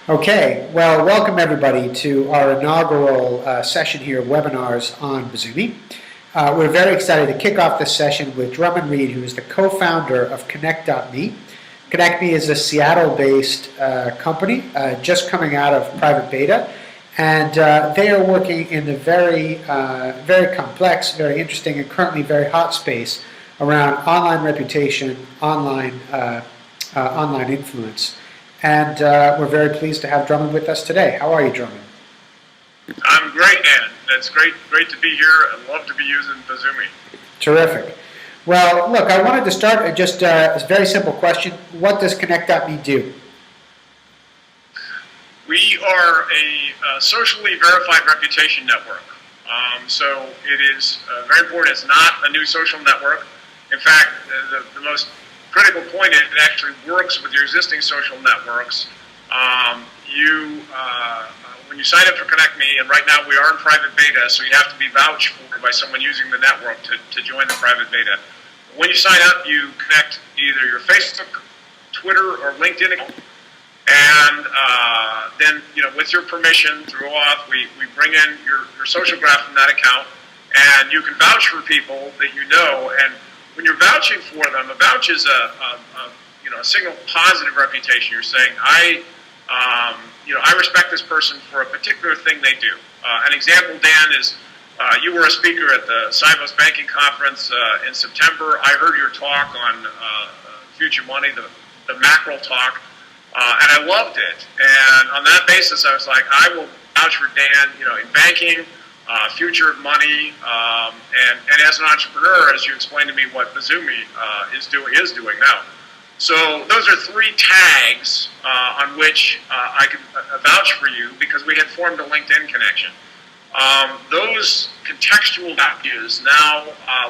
Okay, well, welcome everybody to our inaugural session here of webinars on Bazoomi. We're very excited to kick off this session with Drummond Reed, who is the co-founder of Connect.me. Connect.me is a Seattle-based company just coming out of private beta, and they are working in the very complex, very interesting, and currently very hot space around online reputation, online influence. And we're very pleased to have Drummond with us today. How are you, Drummond? I'm great, Dan. It's great to be here. I love to be using Bazoomi. Terrific. Well, look, I wanted to start with just a very simple question. What does Connect.me do? We are a socially verified reputation network. So it is very important. It's not a new social network. In fact, the most critical point is it actually works with your existing social networks. When you sign up for ConnectMe, and right now we are in private beta, so you have to be vouched for by someone using the network to join the private beta. When you sign up, you connect either your Facebook, Twitter, or LinkedIn account, and then, with your permission through auth, we bring in your social graph from that account, and you can vouch for people that you know. And when you're vouching for them, a vouch is a signal of positive reputation. You're saying, I respect this person for a particular thing they do. An example, Dan, is you were a speaker at the Sibos Banking Conference in September. I heard your talk on Future Money, the macro talk, and I loved it. And on that basis, I was like, I will vouch for Dan, in banking, future of money, and as an entrepreneur, as you explained to me what Bazoomi is doing now. So those are three tags on which I can vouch for you because we had formed a LinkedIn connection. Those contextual values now,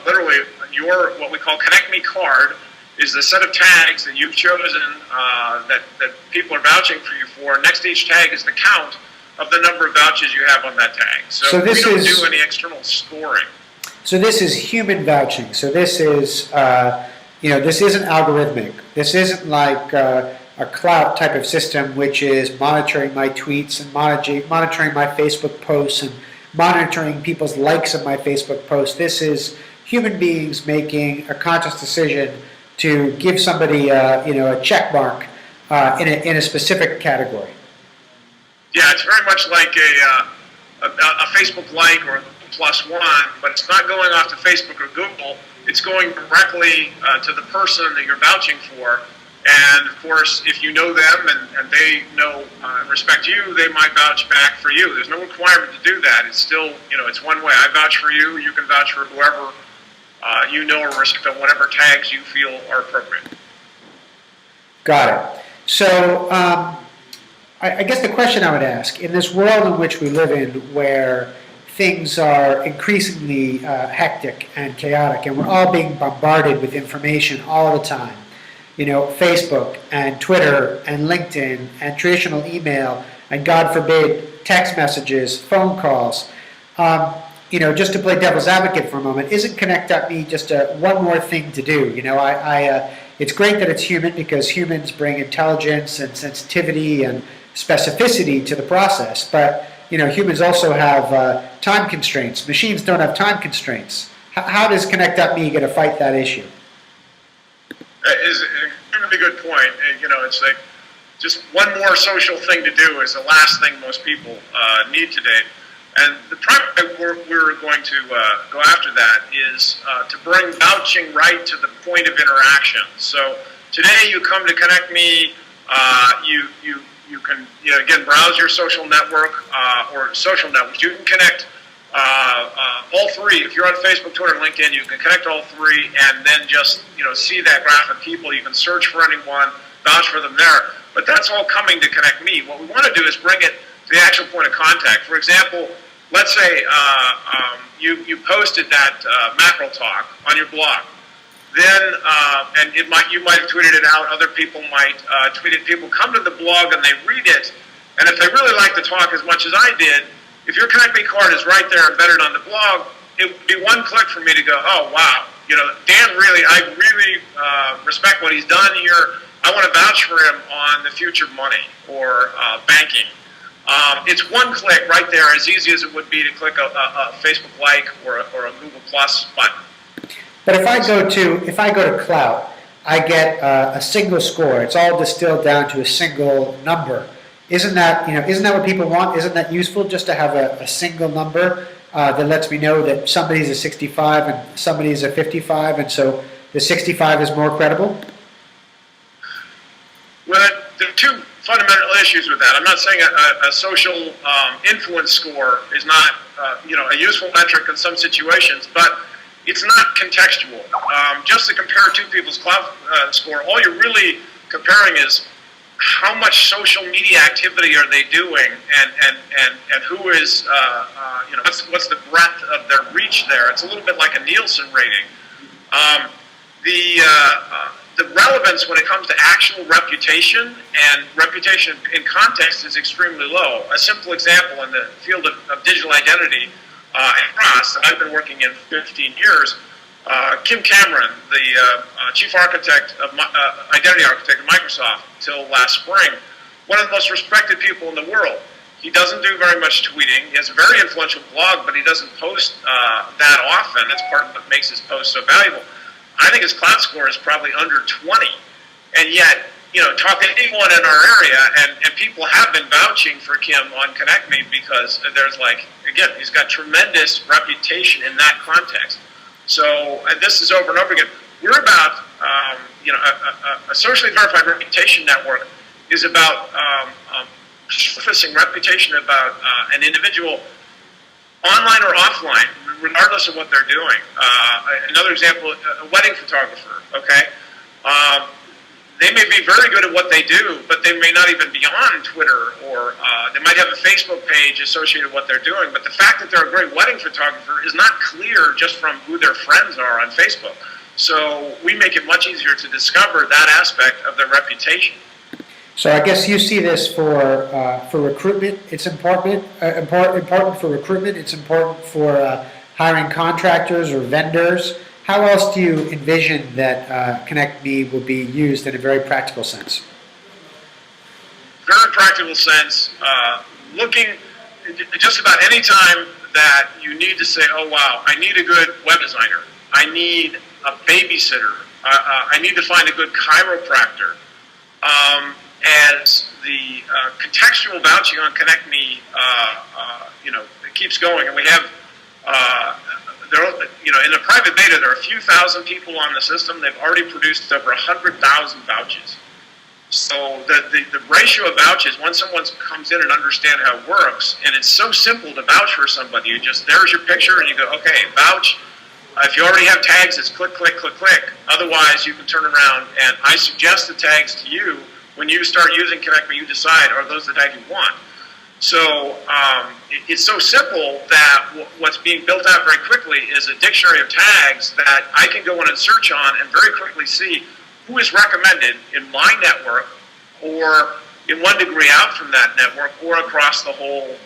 literally, your what we call Connect Me card is the set of tags that you've chosen that people are vouching for you for. Next to each tag is the count of the number of vouchers you have on that tag. So we don't do any external scoring. So this is human vouching. So this is, this isn't algorithmic. This isn't like a cloud type of system, which is monitoring my tweets and monitoring my Facebook posts and monitoring people's likes of my Facebook posts. This is human beings making a conscious decision to give somebody, a check mark in a specific category. Yeah, it's very much like a Facebook like or a +1, but it's not going off to Facebook or Google. It's going directly to the person that you're vouching for. And, of course, if you know them and they know and respect you, they might vouch back for you. There's no requirement to do that. It's still, it's one way. I vouch for you. You can vouch for whoever you know or respect on whatever tags you feel are appropriate. Got it. So I guess the question I would ask, in this world in which we live in where things are increasingly hectic and chaotic and we're all being bombarded with information all the time, Facebook and Twitter and LinkedIn and traditional email and, God forbid, text messages, phone calls, just to play devil's advocate for a moment, isn't Connect.me just one more thing to do? It's great that it's human because humans bring intelligence and sensitivity and specificity to the process, but humans also have time constraints. Machines don't have time constraints. How does Connect.me get to fight that issue? That is a really good point. It's like just one more social thing to do is the last thing most people need today. And the primary we're going to go after that is to bring vouching right to the point of interaction. So today you come to ConnectMe, you can again browse your social network or social networks. You can connect all three. If you're on Facebook, Twitter, and LinkedIn, you can connect all three, and then just see that graph of people. You can search for anyone, vouch for them there. But that's all coming to ConnectMe. What we want to do is bring it to the actual point of contact. For example, let's say you posted that macro talk on your blog. Then, and you might have tweeted it out, other people might tweet it. People come to the blog and they read it, and if they really like the talk as much as I did, if your Connect Me card is right there embedded on the blog, it would be one click for me to go, oh, wow, Dan I really respect what he's done here. I want to vouch for him on the future money or banking. It's one click right there, as easy as it would be to click a Facebook like or a Google Plus button. But if I go to Clout, I get a single score. It's all distilled down to a single number. Isn't that what people want? Isn't that useful just to have a single number that lets me know that somebody's a 65 and somebody's a 55, and so the 65 is more credible? Well, there are two fundamental issues with that. I'm not saying a social influence score is not a useful metric in some situations, but it's not contextual. Just to compare two people's Clout score, all you're really comparing is how much social media activity are they doing, and who is what's the breadth of their reach there. It's a little bit like a Nielsen rating. The relevance when it comes to actual reputation and reputation in context is extremely low. A simple example in the field of digital identity and trust that I've been working in 15 years, Kim Cameron, the chief architect of identity architect of Microsoft till last spring, one of the most respected people in the world. He doesn't do very much tweeting. He has a very influential blog, but he doesn't post that often. That's part of what makes his post so valuable. I think his Clout score is probably under 20. And yet, talk to anyone in our area, and people have been vouching for Kim on Connect Me because there's again, he's got tremendous reputation in that context. So, and this is over and over again. We're about, a socially verified reputation network is about surfacing reputation about an individual online or offline, regardless of what they're doing. Another example, a wedding photographer, okay? They may be very good at what they do, but they may not even be on Twitter, or they might have a Facebook page associated with what they're doing, but the fact that they're a great wedding photographer is not clear just from who their friends are on Facebook. So we make it much easier to discover that aspect of their reputation. So I guess you see this for recruitment. It's important for recruitment. It's important for hiring contractors or vendors. How else do you envision that Connect Me will be used in a very practical sense? Very practical sense. Looking just about any time that you need to say, oh wow, I need a good web designer. I need a babysitter. I need to find a good chiropractor. As the contextual vouching on Connect Me, it keeps going, and we have, in the private beta, there are a few thousand people on the system. They've already produced over 100,000 vouches. So the ratio of vouches, once someone comes in and understands how it works, and it's so simple to vouch for somebody. There's your picture, and you go, okay, vouch. If you already have tags, it's click, click, click, click. Otherwise, you can turn around, and I suggest the tags to you. When you start using Connect Me, you decide, are those the tags you want? So it's so simple that what's being built out very quickly is a dictionary of tags that I can go in and search on and very quickly see who is recommended in my network, or in one degree out from that network, or across the whole,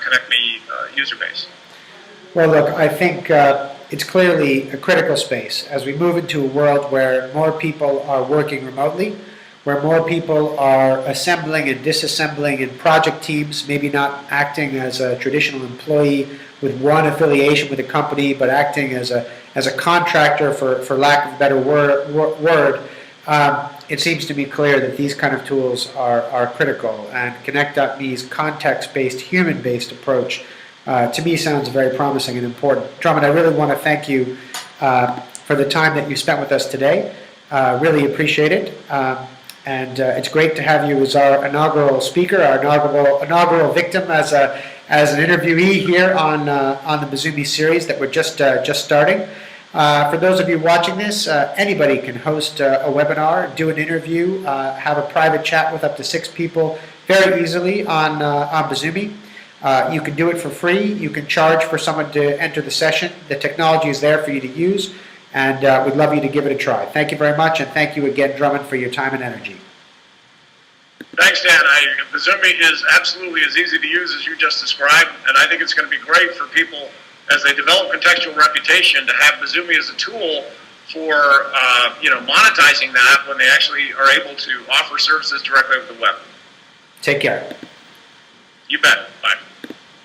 Connect Me user base. Well, look, I think it's clearly a critical space as we move into a world where more people are working remotely, where more people are assembling and disassembling in project teams, maybe not acting as a traditional employee with one affiliation with a company, but acting as a contractor, for lack of a better word. It seems to be clear that these kind of tools are critical, and Connect.me's context-based, human-based approach to me sounds very promising and important. Drummond, I really want to thank you for the time that you spent with us today. Really appreciate it. And it's great to have you as our inaugural speaker, our inaugural victim as an interviewee here on the Bazoomi series that we're just starting. For those of you watching this, anybody can host a webinar, do an interview, have a private chat with up to 6 people very easily on Bazoomi. You can do it for free. You can charge for someone to enter the session. The technology is there for you to use, and we'd love you to give it a try. Thank you very much, and thank you again, Drummond, for your time and energy. Thanks, Dan. Bazoomi is absolutely as easy to use as you just described, and I think it's going to be great for people as they develop contextual reputation to have Bazoomi as a tool for monetizing that when they actually are able to offer services directly over the web. Take care. You bet. Bye.